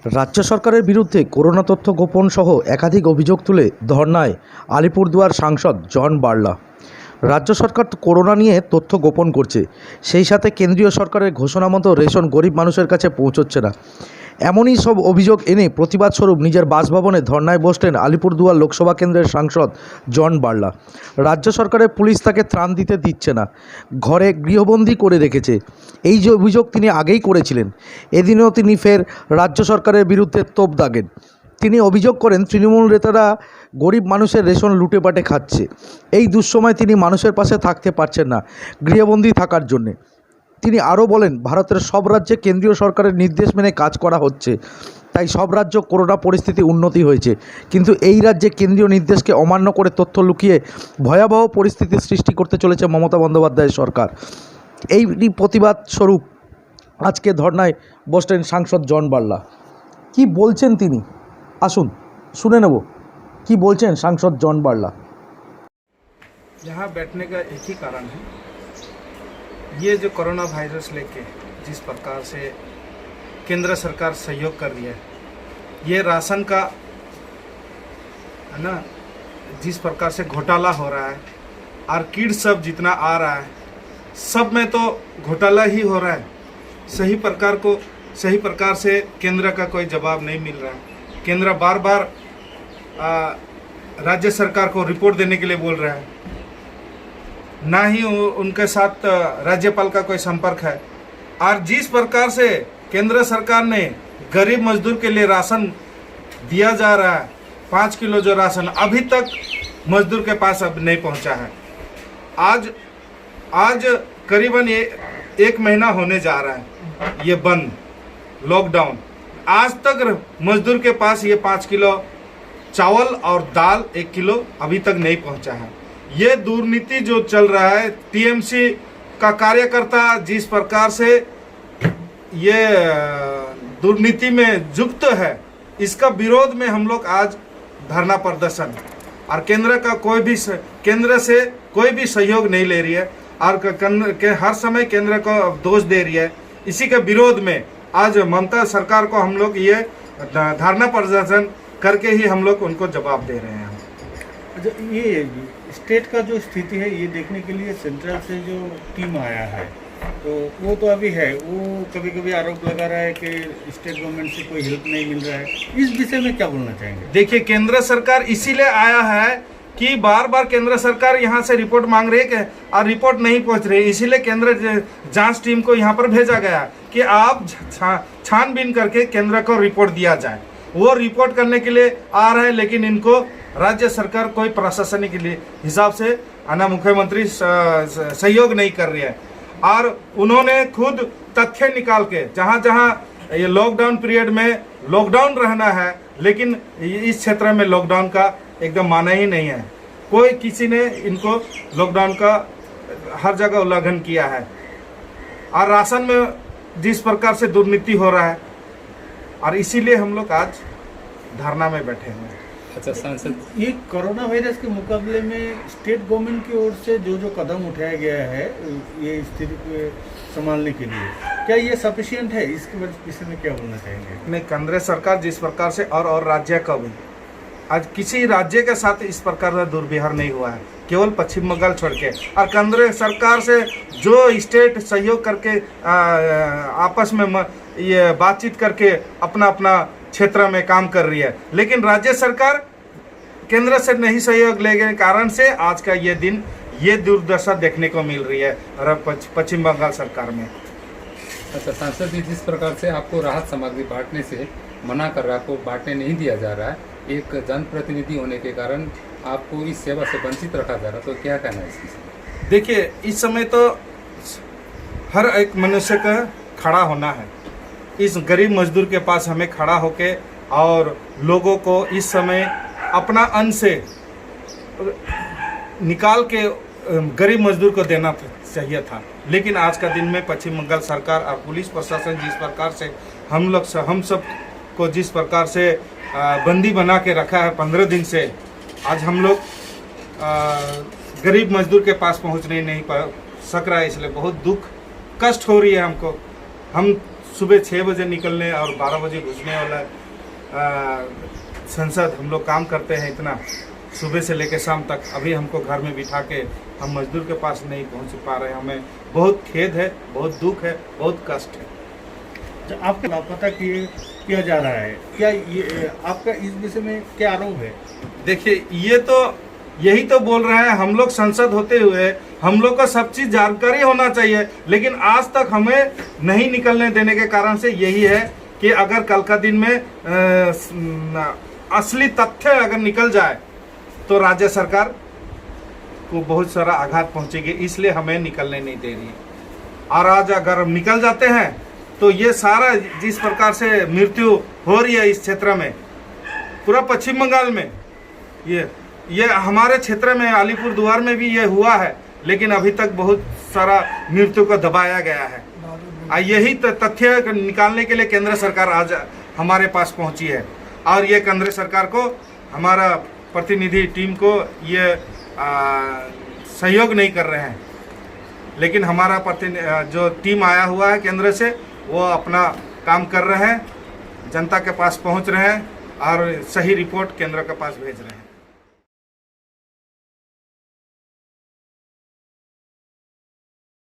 রাজ্য সরকারের বিরুদ্ধে করোনা তথ্য গোপন সহ একাধিক অভিযোগ তুলে ধর্নায় আলিপুরদুয়ার সাংসদ জন বার্লা। রাজ্য সরকার করোনা নিয়ে তথ্য গোপন করছে, সেই সাথে কেন্দ্রীয় সরকারের ঘোষণা মতো রেশন গরিব মানুষের কাছে পৌঁছচ্ছে না। এমনই সব অভিযোগ এনে প্রতিবাদ স্বরূপ নিজের বাসভবনে ধর্নায় বসলেন আলিপুরদুয়ার লোকসভা কেন্দ্রের সাংসদ জন বার্লা। রাজ্য সরকারের পুলিশ তাকে ত্রাণ দিচ্ছে না, ঘরে গৃহবন্দী করে রেখেছে। এই যে অভিযোগ তিনি আগেই করেছিলেন, এদিনও তিনি ফের রাজ্য সরকারের বিরুদ্ধে তোপ দাগেন। তিনি অভিযোগ করেন তৃণমূল নেতারা গরিব মানুষের রেশন লুটেপাটে খাচ্ছে। এই দুঃসময় তিনি মানুষের পাশে থাকতে পারছেন না, গৃহবন্দী থাকার জন্যে। তিনি আরও বলেন, ভারতের সব রাজ্যে কেন্দ্রীয় সরকারের নির্দেশ মেনে কাজ করা হচ্ছে, তাই সব রাজ্য করোনা পরিস্থিতি উন্নতি হয়েছে। কিন্তু এই রাজ্যে কেন্দ্রীয় নির্দেশকে অমান্য করে তথ্য লুকিয়ে ভয়াবহ পরিস্থিতির সৃষ্টি করতে চলেছে মমতা বন্দ্যোপাধ্যায়ের সরকার। এই প্রতিবাদ স্বরূপ আজকে ধর্নায় বসলেন সাংসদ জন বার্লা। কি বলছেন তিনি, আসুন শুনে নেব কি বলছেন সাংসদ জন বার্লা। यहाँ बैठने का एक ही कारण है, ये जो कोरोना वायरस लेके जिस प्रकार से केंद्र सरकार सहयोग कर रही है, ये राशन का है ना, जिस प्रकार से घोटाला हो रहा है और किट सब जितना आ रहा है, सब में तो घोटाला ही हो रहा है। सही प्रकार से केंद्र का कोई जवाब नहीं मिल रहा है। केंद्र बार बार राज्य सरकार को रिपोर्ट देने के लिए बोल रहा है, ना ही उनके साथ राज्यपाल का कोई संपर्क है। और जिस प्रकार से केंद्र सरकार ने गरीब मजदूर के लिए राशन दिया जा रहा है, 5 किलो जो राशन अभी तक मजदूर के पास अब नहीं पहुंचा है। आज करीबन एक महीना होने जा रहा है ये बंद, लॉकडाउन। आज तक मजदूर के पास ये 5 किलो चावल और दाल 1 किलो अभी तक नहीं पहुंचा है। ये दुर्नीति जो चल रहा है, टीएमसी का कार्यकर्ता जिस प्रकार से ये दुर्नीति में युक्त है, इसका विरोध में हम लोग आज धरना प्रदर्शन, और केंद्र से कोई भी सहयोग नहीं ले रही है और हर समय केंद्र को दोष दे रही है। इसी के विरोध में आज ममता सरकार को हम लोग ये धरना प्रदर्शन करके ही हम लोग उनको जवाब दे रहे हैं। अच्छा, ये स्टेट का जो स्थिति है ये देखने के लिए सेंट्रल से जो टीम आया है, तो वो तो अभी है, वो कभी कभी आरोप लगा रहा है कि स्टेट गवर्नमेंट से कोई हेल्प नहीं मिल रहा है। इस विषय में क्या बोलना चाहेंगे? देखिए, केंद्र सरकार इसीलिए आया है कि बार बार केंद्र सरकार यहाँ से रिपोर्ट मांग रही है और रिपोर्ट नहीं पहुँच रही, इसीलिए केंद्र जांच टीम को यहाँ पर भेजा गया कि आप छानबीन करके केंद्र को रिपोर्ट दिया जाए। वो रिपोर्ट करने के लिए आ रहे हैं, लेकिन इनको राज्य सरकार कोई प्रशासनिक के लिए हिसाब से आना मुख्यमंत्री सहयोग नहीं कर रही है। और उन्होंने खुद तथ्य निकाल के जहाँ ये लॉकडाउन पीरियड में लॉकडाउन रहना है, लेकिन इस क्षेत्र में लॉकडाउन का एकदम माना ही नहीं है। कोई किसी ने इनको लॉकडाउन का हर जगह उल्लंघन किया है। और राशन में जिस प्रकार से दुर्नीति हो रहा है, और इसीलिए हम लोग आज धरना में बैठे हैं। अच्छा सांसद, ये कोरोना वायरस के मुकाबले में स्टेट गवर्नमेंट की ओर से जो कदम उठाया गया है ये स्थिति को संभालने के लिए, क्या ये सफिशिएंट है? इसके विषय में क्या बोलना चाहेंगे? नहीं, केंद्र सरकार जिस प्रकार से और राज्य का भी, आज किसी राज्य के साथ इस प्रकार का दुर्व्यवहार नहीं हुआ है, केवल पश्चिम बंगाल छोड़ के। और केंद्र सरकार से जो स्टेट सहयोग करके आपस में ये बातचीत करके अपना क्षेत्र में काम कर रही है, लेकिन राज्य सरकार केंद्र से नहीं सहयोग लेने के कारण से आज का ये दिन, ये दुर्दशा देखने को मिल रही है पश्चिम बंगाल सरकार में। अच्छा सांसद जी, जिस प्रकार से आपको राहत सामग्री बांटने से मना कर रहा है, आपको बांटने नहीं दिया जा रहा है, एक जनप्रतिनिधि होने के कारण आपको इस सेवा से वंचित रखा जा रहा है, तो क्या कहना है इसकी? देखिए, इस समय तो हर एक मनुष्य का खड़ा होना है। इस गरीब मजदूर के पास हमें खड़ा होके और लोगों को इस समय अपना अन्न से निकाल के गरीब मजदूर को देना चाहिए था। लेकिन आज का दिन में पश्चिम बंगाल सरकार और पुलिस प्रशासन जिस प्रकार से हम सब को जिस प्रकार से बंदी बना के रखा है 15 दिन से, आज हम लोग गरीब मजदूर के पास पहुंचने नहीं सक रहा है, इसलिए बहुत दुख कष्ट हो रही है हमको। हम सुबह 6 बजे निकलने और 12 बजे घुसने वाला संसद हम लोग काम करते हैं इतना सुबह से लेकर शाम तक। अभी हमको घर में बिठा के हम मजदूर के पास नहीं पहुंच पा रहे। हमें बहुत खेद है, बहुत दुख है, बहुत कष्ट है। तो आपका लापता किया जा रहा है, क्या ये आपका इस विषय में क्या आरोप है? देखिए, ये तो यही तो बोल रहे हैं, हम लोग सांसद होते हुए हम लोग को सब चीज़ जानकारी होना चाहिए, लेकिन आज तक हमें नहीं निकलने देने के कारण से यही है कि अगर कल का दिन में असली तथ्य अगर निकल जाए तो राज्य सरकार को बहुत सारा आघात पहुंचेगी, इसलिए हमें निकलने नहीं दे रही है। और आज अगर निकल जाते हैं तो ये सारा जिस प्रकार से मृत्यु हो रही है इस क्षेत्र में, पूरा पश्चिम बंगाल में, ये हमारे क्षेत्र में अलीपुर द्वार में भी ये हुआ है, लेकिन अभी तक बहुत सारा मृत्यु को दबाया गया है। यही तथ्य निकालने के लिए केंद्र सरकार आज हमारे पास पहुंची है और ये केंद्र सरकार को, हमारा प्रतिनिधि टीम को ये सहयोग नहीं कर रहे हैं, लेकिन हमारा जो टीम आया हुआ है केंद्र से वो अपना काम कर रहे हैं, जनता के पास पहुंच रहे हैं और सही रिपोर्ट केंद्र के पास भेज रहे हैं।